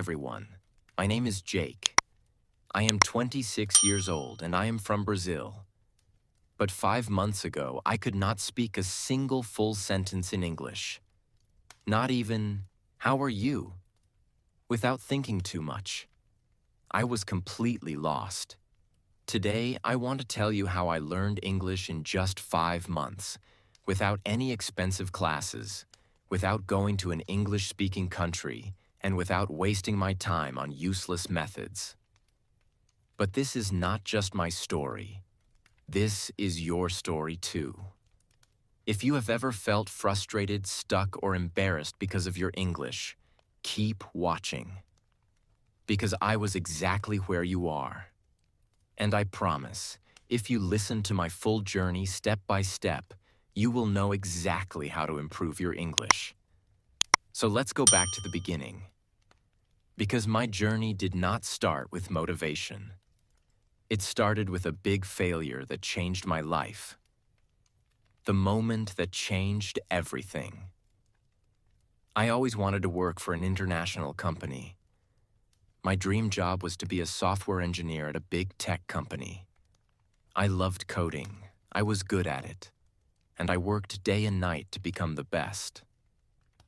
everyone. My name is Jake. I am 26 years old and I am from Brazil. But 5 months ago, I could not speak a single full sentence in English. Not even, "How are you?" Without thinking too much. I was completely lost. Today, I want to tell you how I learned English in just 5 months, without any expensive classes, without going to an English-speaking country, and without wasting my time on useless methods. But this is not just my story. This is your story too. If you have ever felt frustrated, stuck, or embarrassed because of your English, keep watching. Because I was exactly where you are. And I promise, if you listen to my full journey step by step, you will know exactly how to improve your English. So let's go back to the beginning. Because my journey did not start with motivation. It started with a big failure that changed my life. The moment that changed everything. I always wanted to work for an international company. My dream job was to be a software engineer at a big tech company. I loved coding. I was good at it. And I worked day and night to become the best.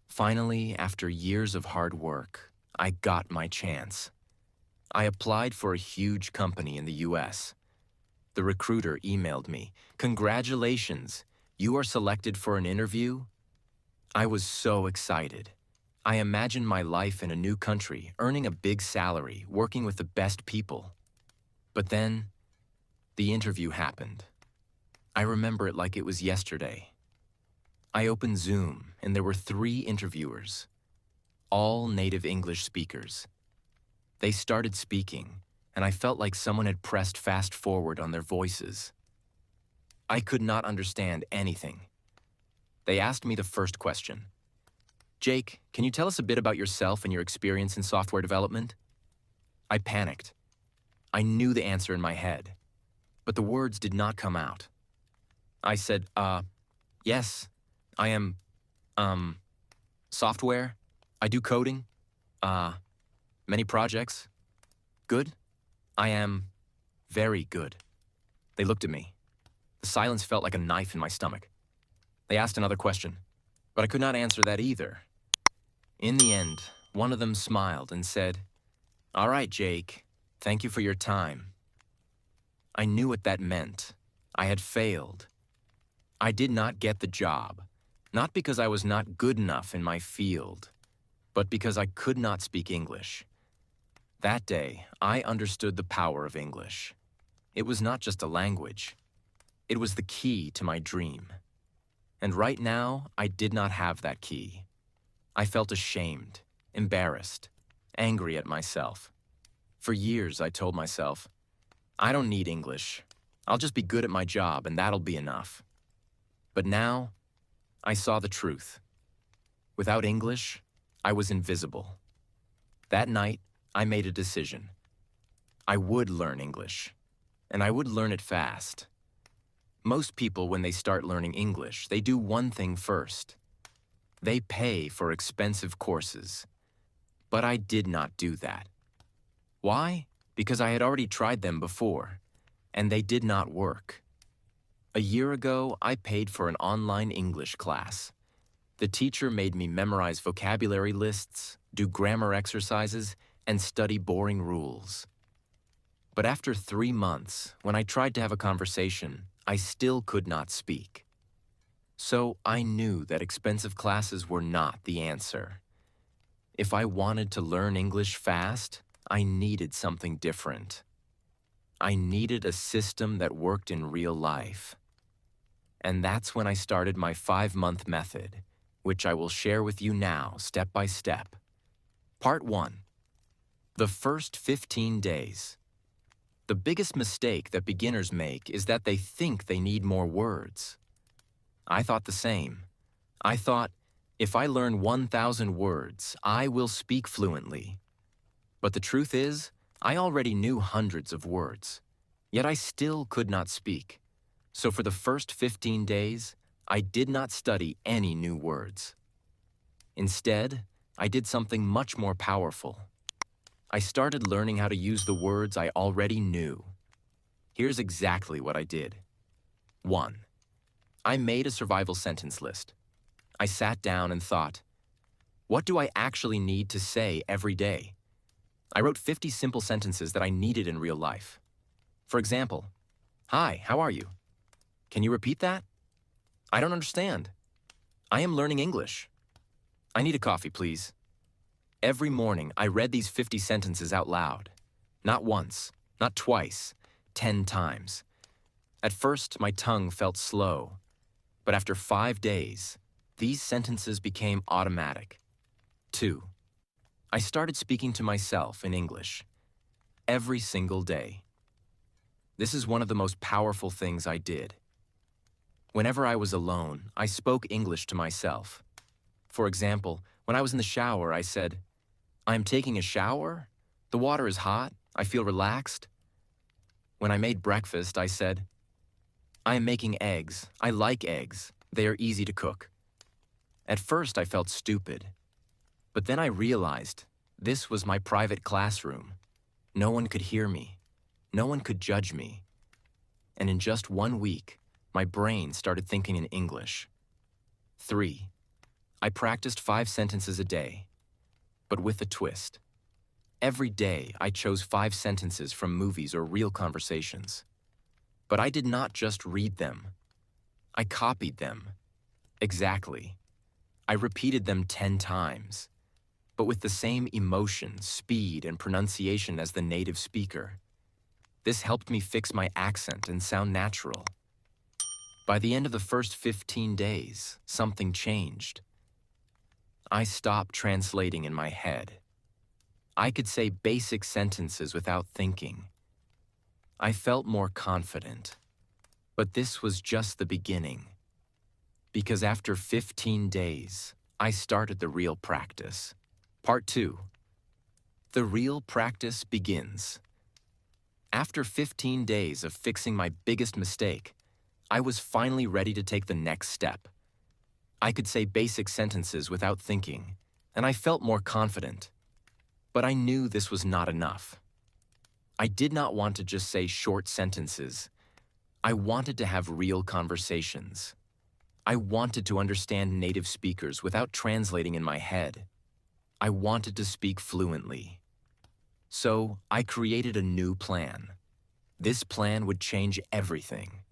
Finally, after years of hard work, I got my chance. I applied for a huge company in the US. The recruiter emailed me, "Congratulations, you are selected for an interview?" I was so excited. I imagined my life in a new country, earning a big salary, working with the best people. But then, the interview happened. I remember it like it was yesterday. I opened Zoom, and there were 3 interviewers, all native English speakers. They started speaking, and I felt like someone had pressed fast forward on their voices. I could not understand anything. They asked me the first question. "Jake, can you tell us a bit about yourself and your experience in software development?" I panicked. I knew the answer in my head, but the words did not come out. I said, yes, I am, software. I do coding. Many projects. Good. I am very good." They looked at me. The silence felt like a knife in my stomach. They asked another question, but I could not answer that either. In the end, one of them smiled and said, "All right, Jake, thank you for your time." I knew what that meant. I had failed. I did not get the job, not because I was not good enough in my field, but because I could not speak English. That day, I understood the power of English. It was not just a language. It was the key to my dream. And right now, I did not have that key. I felt ashamed, embarrassed, angry at myself. For years, I told myself, "I don't need English. I'll just be good at my job and that'll be enough." But now, I saw the truth. Without English, I was invisible. That night, I made a decision. I would learn English, and I would learn it fast. Most people, when they start learning English, they do one thing first. They pay for expensive courses. But I did not do that. Why? Because I had already tried them before, and they did not work. A year ago, I paid for an online English class. The teacher made me memorize vocabulary lists, do grammar exercises, and study boring rules. But after 3 months, when I tried to have a conversation, I still could not speak. So I knew that expensive classes were not the answer. If I wanted to learn English fast, I needed something different. I needed a system that worked in real life. And that's when I started my 5-month method, which I will share with you now, step by step. Part 1. The first 15 days. The biggest mistake that beginners make is that they think they need more words. I thought the same. I thought, if I learn 1,000 words, I will speak fluently. But the truth is, I already knew hundreds of words, yet I still could not speak. So for the first 15 days, I did not study any new words. Instead, I did something much more powerful. I started learning how to use the words I already knew. Here's exactly what I did. 1. I made a survival sentence list. I sat down and thought, what do I actually need to say every day? I wrote 50 simple sentences that I needed in real life. For example, hi, how are you? Can you repeat that? I don't understand. I am learning English. I need a coffee, please. Every morning, I read these 50 sentences out loud. Not once, not twice, 10 times. At first, my tongue felt slow, but after 5 days, these sentences became automatic. 2. I started speaking to myself in English every single day. This is one of the most powerful things I did. Whenever I was alone, I spoke English to myself. For example, when I was in the shower, I said, I am taking a shower. The water is hot. I feel relaxed. When I made breakfast, I said, I am making eggs. I like eggs. They are easy to cook. At first, I felt stupid. But then I realized this was my private classroom. No one could hear me. No one could judge me. And in just 1 week, my brain started thinking in English. 3. I practiced 5 sentences a day, but with a twist. Every day, I chose 5 sentences from movies or real conversations. But I did not just read them. I copied them. Exactly. I repeated them 10 times, but with the same emotion, speed, and pronunciation as the native speaker. This helped me fix my accent and sound natural. By the end of the first 15 days, something changed. I stopped translating in my head. I could say basic sentences without thinking. I felt more confident. But this was just the beginning. Because after 15 days, I started the real practice. Part 2. The real practice begins. After 15 days of fixing my biggest mistake, I was finally ready to take the next step. I could say basic sentences without thinking, and I felt more confident. But I knew this was not enough. I did not want to just say short sentences. I wanted to have real conversations. I wanted to understand native speakers without translating in my head. I wanted to speak fluently. So I created a new plan. This plan would change everything.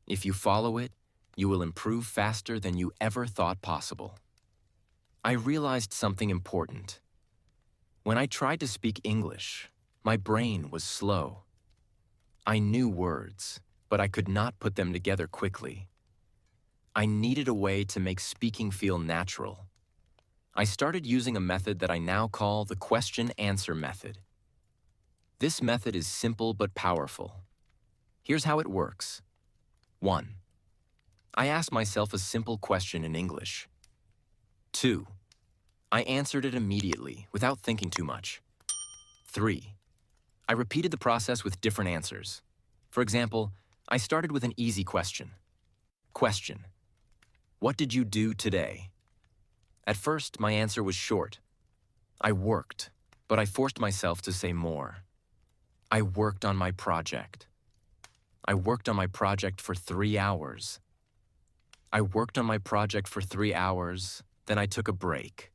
If you follow it, you will improve faster than you ever thought possible. I realized something important. When I tried to speak English, my brain was slow. I knew words, but I could not put them together quickly. I needed a way to make speaking feel natural. I started using a method that I now call the question-answer method. This method is simple but powerful. Here's how it works. 1. I asked myself a simple question in English. 2. I answered it immediately, without thinking too much. 3. I repeated the process with different answers. For example, I started with an easy question. Question: what did you do today? At first, my answer was short. I worked, but I forced myself to say more. I worked on my project. I worked on my project for 3 hours. I worked on my project for 3 hours, then I took a break.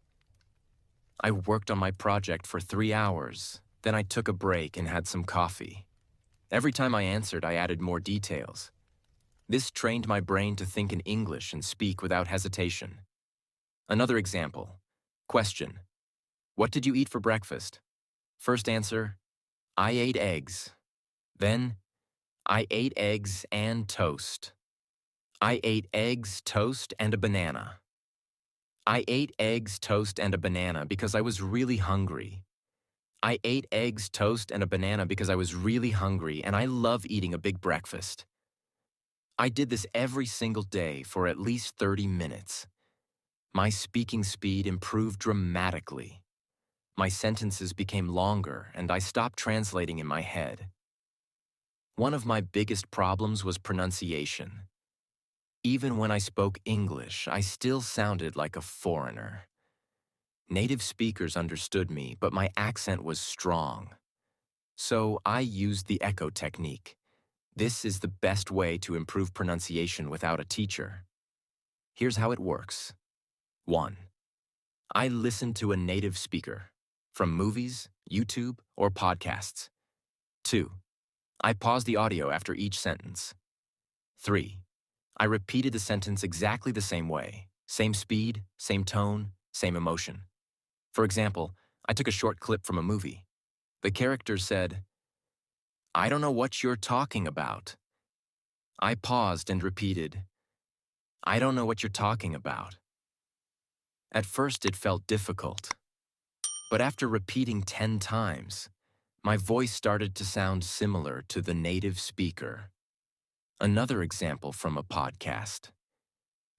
I worked on my project for 3 hours, then I took a break and had some coffee. Every time I answered, I added more details. This trained my brain to think in English and speak without hesitation. Another example. Question: what did you eat for breakfast? First answer: I ate eggs. Then, I ate eggs and toast. I ate eggs, toast, and a banana. I ate eggs, toast, and a banana because I was really hungry. I ate eggs, toast, and a banana because I was really hungry, and I love eating a big breakfast. I did this every single day for at least 30 minutes. My speaking speed improved dramatically. My sentences became longer, and I stopped translating in my head. One of my biggest problems was pronunciation. Even when I spoke English, I still sounded like a foreigner. Native speakers understood me, but my accent was strong. So I used the echo technique. This is the best way to improve pronunciation without a teacher. Here's how it works. 1. I listen to a native speaker from movies, YouTube, or podcasts. 2. I pause the audio after each sentence. 3. I repeated the sentence exactly the same way, same speed, same tone, same emotion. For example, I took a short clip from a movie. The character said, "I don't know what you're talking about." I paused and repeated, "I don't know what you're talking about." At first it felt difficult, but after repeating 10 times, my voice started to sound similar to the native speaker. Another example from a podcast.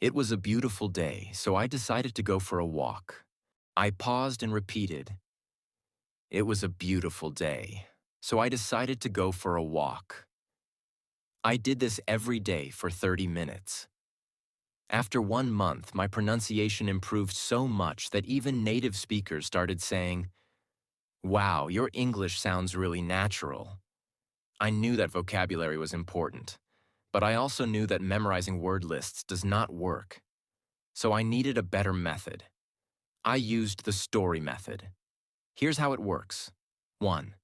It was a beautiful day, so I decided to go for a walk. I paused and repeated, "It was a beautiful day, so I decided to go for a walk." I did this every day for 30 minutes. After 1 month, my pronunciation improved so much that even native speakers started saying, "Wow, your English sounds really natural." I knew that vocabulary was important, but I also knew that memorizing word lists does not work. So I needed a better method. I used the story method. Here's how it works. 1.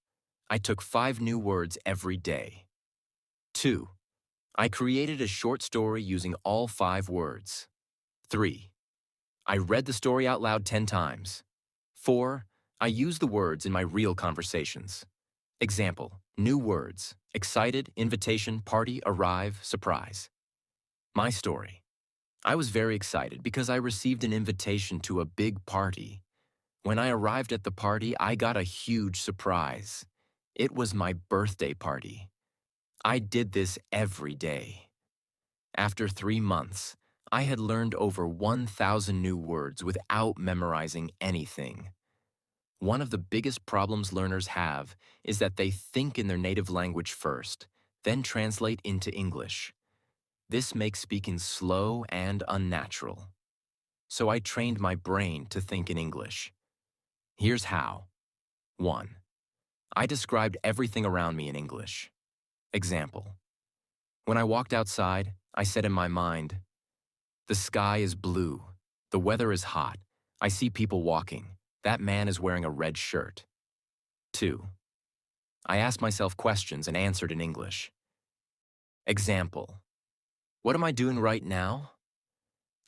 I took 5 new words every day. 2. I created a short story using all 5 words. 3. I read the story out loud 10 times. 4. I used the words in my real conversations. Example, new words: excited, invitation, party, arrive, surprise. My story. I was very excited because I received an invitation to a big party. When I arrived at the party, I got a huge surprise. It was my birthday party. I did this every day. After 3 months, I had learned over 1,000 new words without memorizing anything. One of the biggest problems learners have is that they think in their native language first, then translate into English. This makes speaking slow and unnatural. So I trained my brain to think in English. Here's how. 1. I described everything around me in English. Example. When I walked outside, I said in my mind, "The sky is blue. The weather is hot. I see people walking. That man is wearing a red shirt." 2. I asked myself questions and answered in English. Example. What am I doing right now?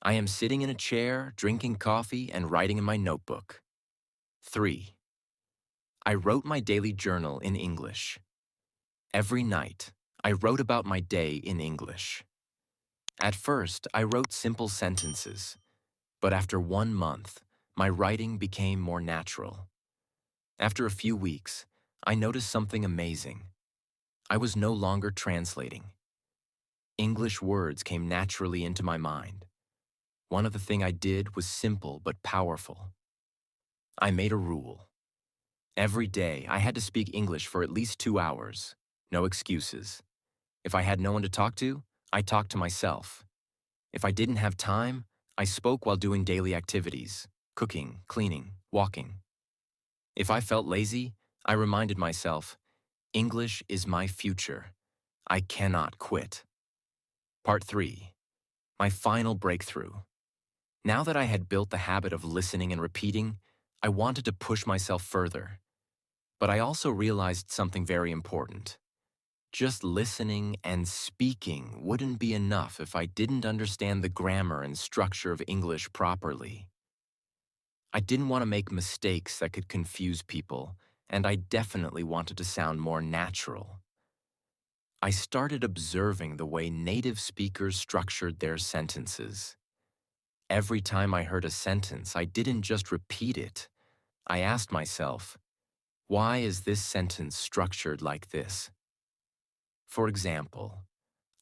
I am sitting in a chair, drinking coffee, and writing in my notebook. 3. I wrote my daily journal in English. Every night, I wrote about my day in English. At first, I wrote simple sentences, but after 1 month, my writing became more natural. After a few weeks, I noticed something amazing. I was no longer translating. English words came naturally into my mind. One of the things I did was simple but powerful. I made a rule. Every day, I had to speak English for at least 2 hours. No excuses. If I had no one to talk to, I talked to myself. If I didn't have time, I spoke while doing daily activities: cooking, cleaning, walking. If I felt lazy, I reminded myself, English is my future. I cannot quit. Part 3. My final breakthrough. Now that I had built the habit of listening and repeating, I wanted to push myself further. But I also realized something very important. Just listening and speaking wouldn't be enough if I didn't understand the grammar and structure of English properly. I didn't want to make mistakes that could confuse people, and I definitely wanted to sound more natural. I started observing the way native speakers structured their sentences. Every time I heard a sentence, I didn't just repeat it. I asked myself, why is this sentence structured like this? For example,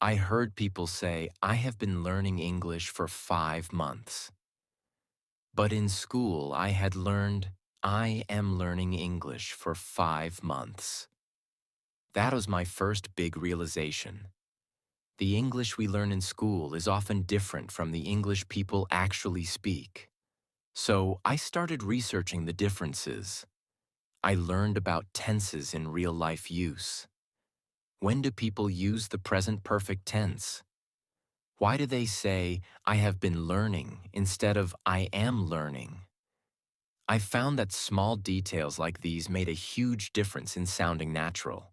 I heard people say, I have been learning English for 5 months. But in school, I had learned, I am learning English for 5 months. That was my first big realization. The English we learn in school is often different from the English people actually speak. So I started researching the differences. I learned about tenses in real life use. When do people use the present perfect tense? Why do they say, I have been learning instead of I am learning? I found that small details like these made a huge difference in sounding natural.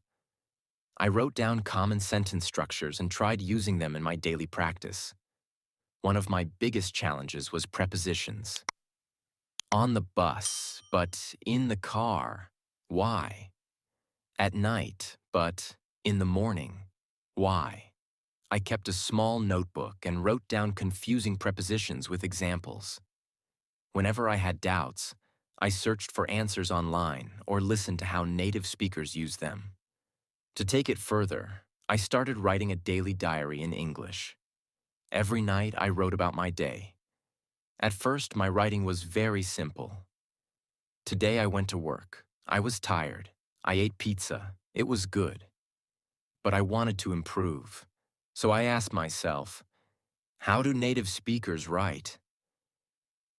I wrote down common sentence structures and tried using them in my daily practice. One of my biggest challenges was prepositions. On the bus, but in the car. Why? At night, but in the morning. Why? I kept a small notebook and wrote down confusing prepositions with examples. Whenever I had doubts, I searched for answers online or listened to how native speakers use them. To take it further, I started writing a daily diary in English. Every night I wrote about my day. At first, my writing was very simple. Today I went to work. I was tired. I ate pizza. It was good. But I wanted to improve. So I asked myself, how do native speakers write?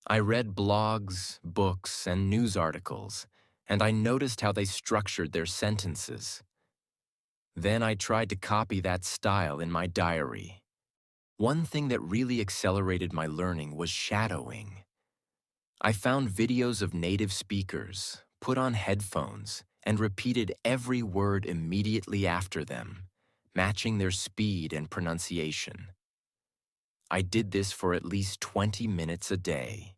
I read blogs, books, and news articles, and I noticed how they structured their sentences. Then I tried to copy that style in my diary. One thing that really accelerated my learning was shadowing. I found videos of native speakers, put on headphones, and repeated every word immediately after them, matching their speed and pronunciation. I did this for at least 20 minutes a day.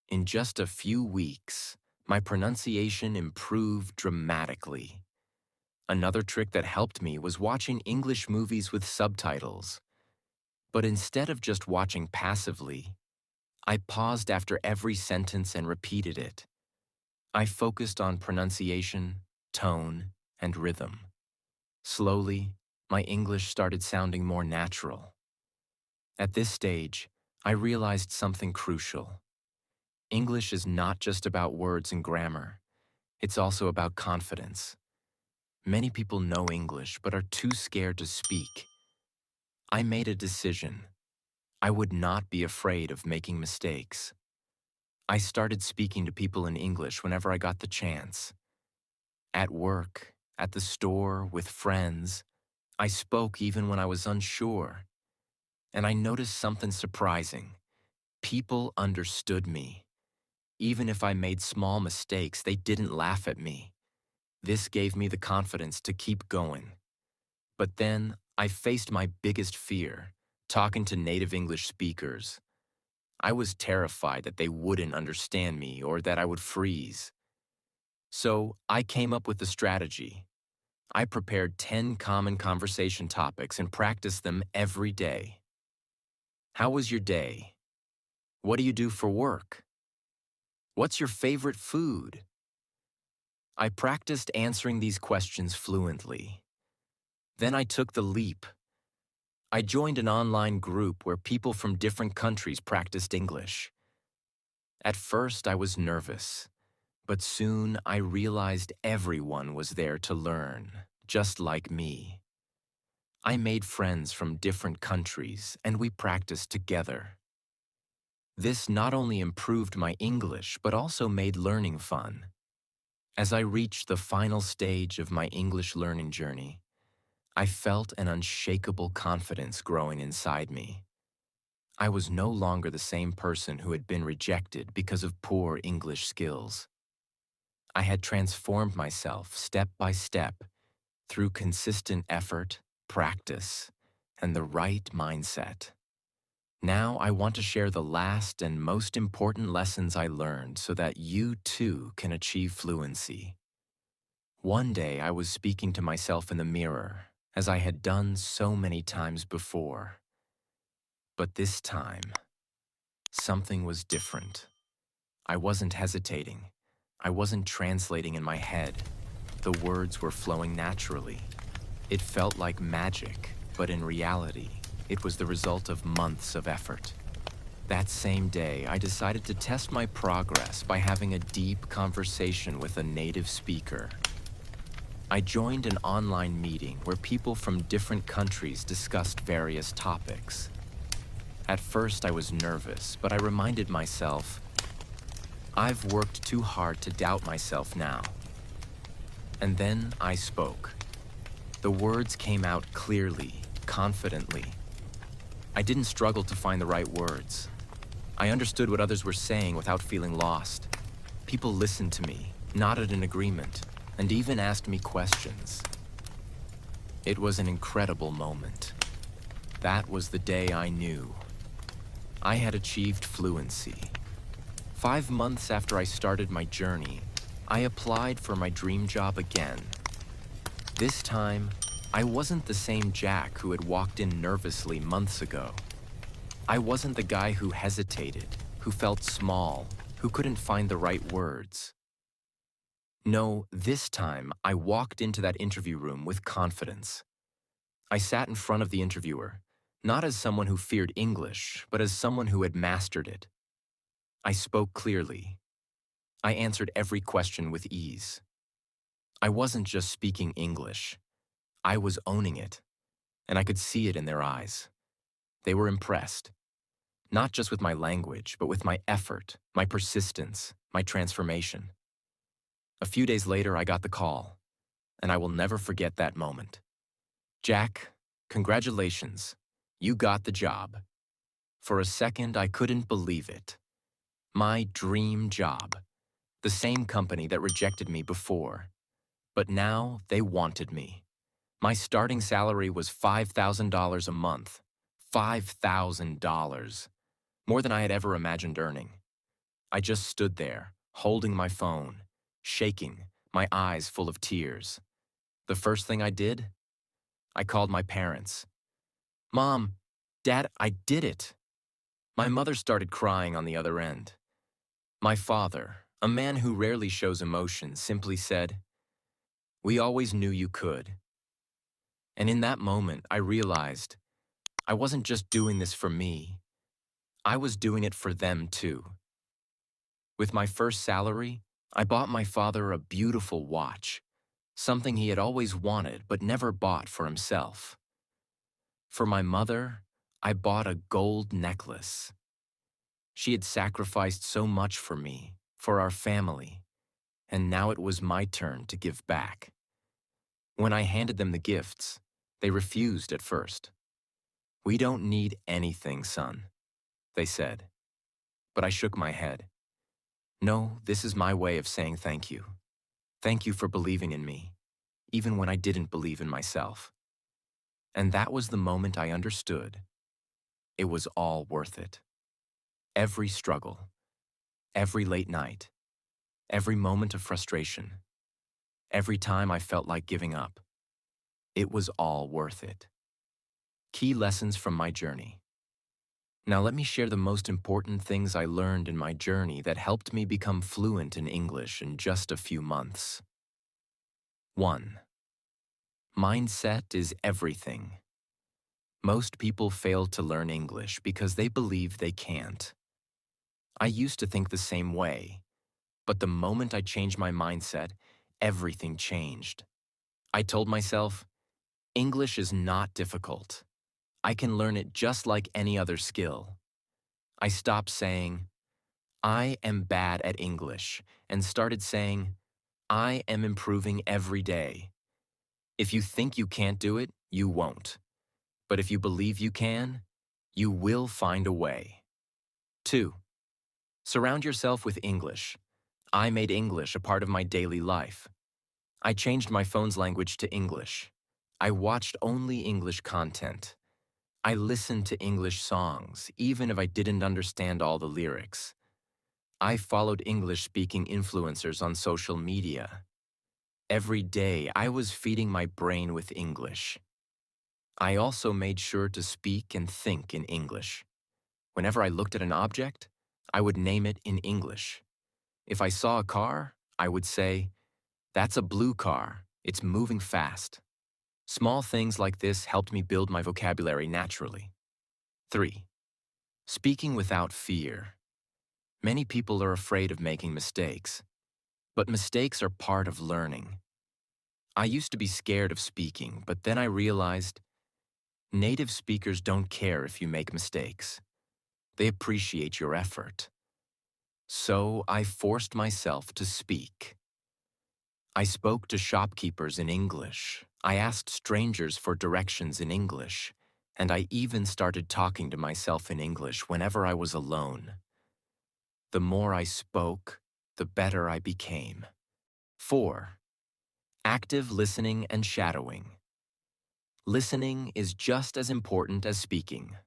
In just a few weeks, my pronunciation improved dramatically. Another trick that helped me was watching English movies with subtitles. But instead of just watching passively, I paused after every sentence and repeated it. I focused on pronunciation, tone, and rhythm. Slowly, my English started sounding more natural. At this stage, I realized something crucial. English is not just about words and grammar. It's also about confidence. Many people know English but are too scared to speak. I made a decision. I would not be afraid of making mistakes. I started speaking to people in English whenever I got the chance. At work, at the store, with friends, I spoke even when I was unsure. And I noticed something surprising. People understood me. Even if I made small mistakes, they didn't laugh at me. This gave me the confidence to keep going. But then, I faced my biggest fear, talking to native English speakers. I was terrified that they wouldn't understand me or that I would freeze. So, I came up with a strategy. I prepared 10 common conversation topics and practiced them every day. How was your day? What do you do for work? What's your favorite food? I practiced answering these questions fluently. Then I took the leap. I joined an online group where people from different countries practiced English. At first, I was nervous, but soon I realized everyone was there to learn, just like me. I made friends from different countries, and we practiced together. This not only improved my English, but also made learning fun. As I reached the final stage of my English learning journey, I felt an unshakable confidence growing inside me. I was no longer the same person who had been rejected because of poor English skills. I had transformed myself step by step through consistent effort, practice, and the right mindset. Now I want to share the last and most important lessons I learned so that you too can achieve fluency. One day I was speaking to myself in the mirror, as I had done so many times before. But this time, something was different. I wasn't hesitating. I wasn't translating in my head. The words were flowing naturally. It felt like magic, but in reality, it was the result of months of effort. That same day, I decided to test my progress by having a deep conversation with a native speaker. I joined an online meeting where people from different countries discussed various topics. At first, I was nervous, but I reminded myself, I've worked too hard to doubt myself now. And then I spoke. The words came out clearly, confidently. I didn't struggle to find the right words. I understood what others were saying without feeling lost. People listened to me, nodded in agreement, and even asked me questions. It was an incredible moment. That was the day I knew. I had achieved fluency. 5 months after I started my journey, I applied for my dream job again. This time, I wasn't the same Jack who had walked in nervously months ago. I wasn't the guy who hesitated, who felt small, who couldn't find the right words. No, this time I walked into that interview room with confidence. I sat in front of the interviewer, not as someone who feared English, but as someone who had mastered it. I spoke clearly. I answered every question with ease. I wasn't just speaking English. I was owning it, and I could see it in their eyes. They were impressed, not just with my language, but with my effort, my persistence, my transformation. A few days later, I got the call, and I will never forget that moment. Jack, congratulations. You got the job. For a second, I couldn't believe it. My dream job. The same company that rejected me before. But now they wanted me. My starting salary was $5,000 a month. $5,000. More than I had ever imagined earning. I just stood there, holding my phone, shaking, my eyes full of tears. The first thing I did? I called my parents. Mom, Dad, I did it. My mother started crying on the other end. My father, a man who rarely shows emotion, simply said, "We always knew you could." And in that moment, I realized I wasn't just doing this for me. I was doing it for them too. With my first salary, I bought my father a beautiful watch, something he had always wanted but never bought for himself. For my mother, I bought a gold necklace. She had sacrificed so much for me, for our family, and now it was my turn to give back. When I handed them the gifts, they refused at first. "We don't need anything, son," they said. But I shook my head. "No, this is my way of saying thank you. Thank you for believing in me, even when I didn't believe in myself." And that was the moment I understood. It was all worth it. Every struggle, every late night, every moment of frustration, every time I felt like giving up. It was all worth it. Key lessons from my journey. Now let me share the most important things I learned in my journey that helped me become fluent in English in just a few months. 1. Mindset is everything. Most people fail to learn English because they believe they can't. I used to think the same way, but the moment I changed my mindset, everything changed. I told myself, English is not difficult. I can learn it just like any other skill. I stopped saying, "I am bad at English," and started saying, "I am improving every day." If you think you can't do it, you won't. But if you believe you can, you will find a way. 2. Surround yourself with English. I made English a part of my daily life. I changed my phone's language to English. I watched only English content. I listened to English songs, even if I didn't understand all the lyrics. I followed English-speaking influencers on social media. Every day, I was feeding my brain with English. I also made sure to speak and think in English. Whenever I looked at an object, I would name it in English. If I saw a car, I would say, "That's a blue car. It's moving fast." Small things like this helped me build my vocabulary naturally. 3. Speaking without fear. Many people are afraid of making mistakes, but mistakes are part of learning. I used to be scared of speaking, but then I realized native speakers don't care if you make mistakes. They appreciate your effort. So I forced myself to speak. I spoke to shopkeepers in English. I asked strangers for directions in English. And I even started talking to myself in English whenever I was alone. The more I spoke, the better I became. 4. Active listening and shadowing. Listening is just as important as speaking.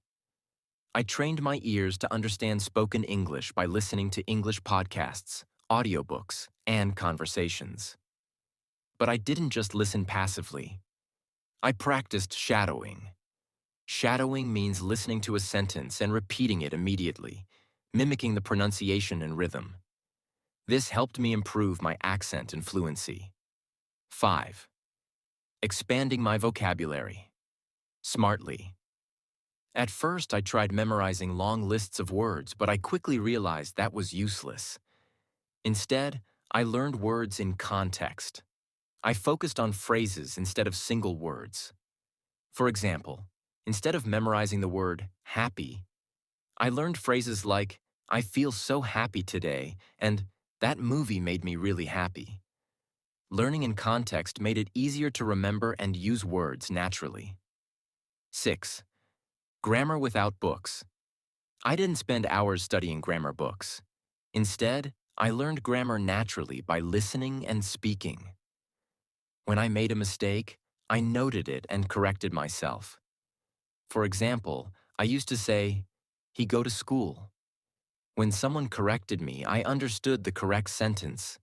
I trained my ears to understand spoken English by listening to English podcasts, audiobooks, and conversations. But I didn't just listen passively. I practiced shadowing. Shadowing means listening to a sentence and repeating it immediately, mimicking the pronunciation and rhythm. This helped me improve my accent and fluency. 5. Expanding my vocabulary. Smartly. At first, I tried memorizing long lists of words, but I quickly realized that was useless. Instead, I learned words in context. I focused on phrases instead of single words. For example, instead of memorizing the word happy, I learned phrases like, I feel so happy today, and that movie made me really happy. Learning in context made it easier to remember and use words naturally. 6. Grammar without books. I didn't spend hours studying grammar books. Instead, I learned grammar naturally by listening and speaking. When I made a mistake, I noted it and corrected myself. For example, I used to say, he go to school. When someone corrected me, I understood the correct sentence.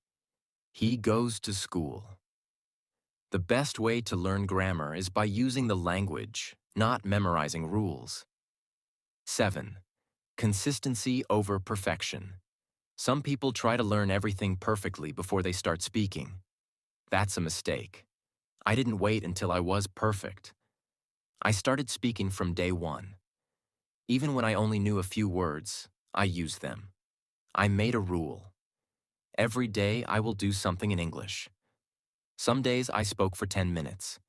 He goes to school. The best way to learn grammar is by using the language, not memorizing rules. 7. Consistency over perfection. Some people try to learn everything perfectly before they start speaking. That's a mistake. I didn't wait until I was perfect. I started speaking from day one. Even when I only knew a few words, I used them. I made a rule. Every day I will do something in English. Some days I spoke for 10 minutes.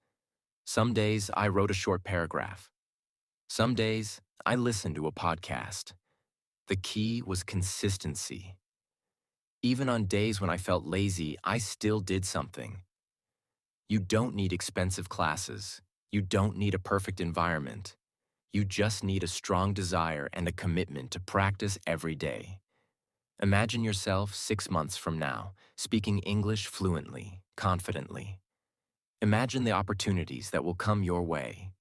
Some days I wrote a short paragraph. Some days I listened to a podcast. The key was consistency. Even on days when I felt lazy, I still did something. You don't need expensive classes. You don't need a perfect environment. You just need a strong desire and a commitment to practice every day. Imagine yourself 6 months from now, speaking English fluently, confidently. Imagine the opportunities that will come your way.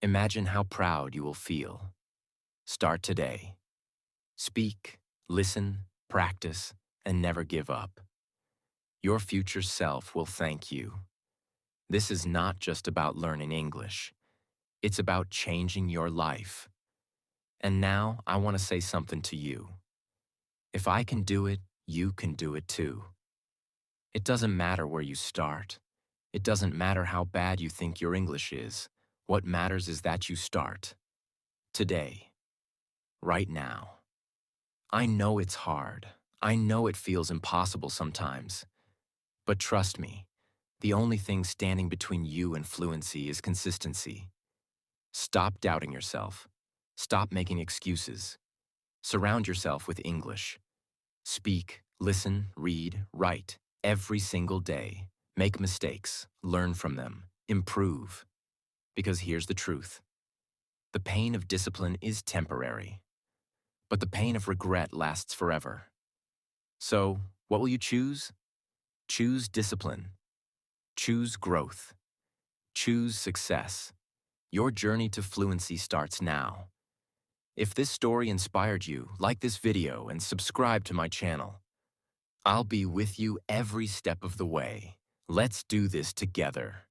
Imagine how proud you will feel. Start today. Speak, listen, practice, and never give up. Your future self will thank you. This is not just about learning English. It's about changing your life. And now I want to say something to you. If I can do it, you can do it too. It doesn't matter where you start. It doesn't matter how bad you think your English is. What matters is that you start. Today. Right now. I know it's hard. I know it feels impossible sometimes. But trust me, the only thing standing between you and fluency is consistency. Stop doubting yourself. Stop making excuses. Surround yourself with English. Speak, listen, read, write, every single day. Make mistakes, learn from them, improve. Because here's the truth. The pain of discipline is temporary, but the pain of regret lasts forever. So, what will you choose? Choose discipline. Choose growth. Choose success. Your journey to fluency starts now. If this story inspired you, like this video and subscribe to my channel. I'll be with you every step of the way. Let's do this together.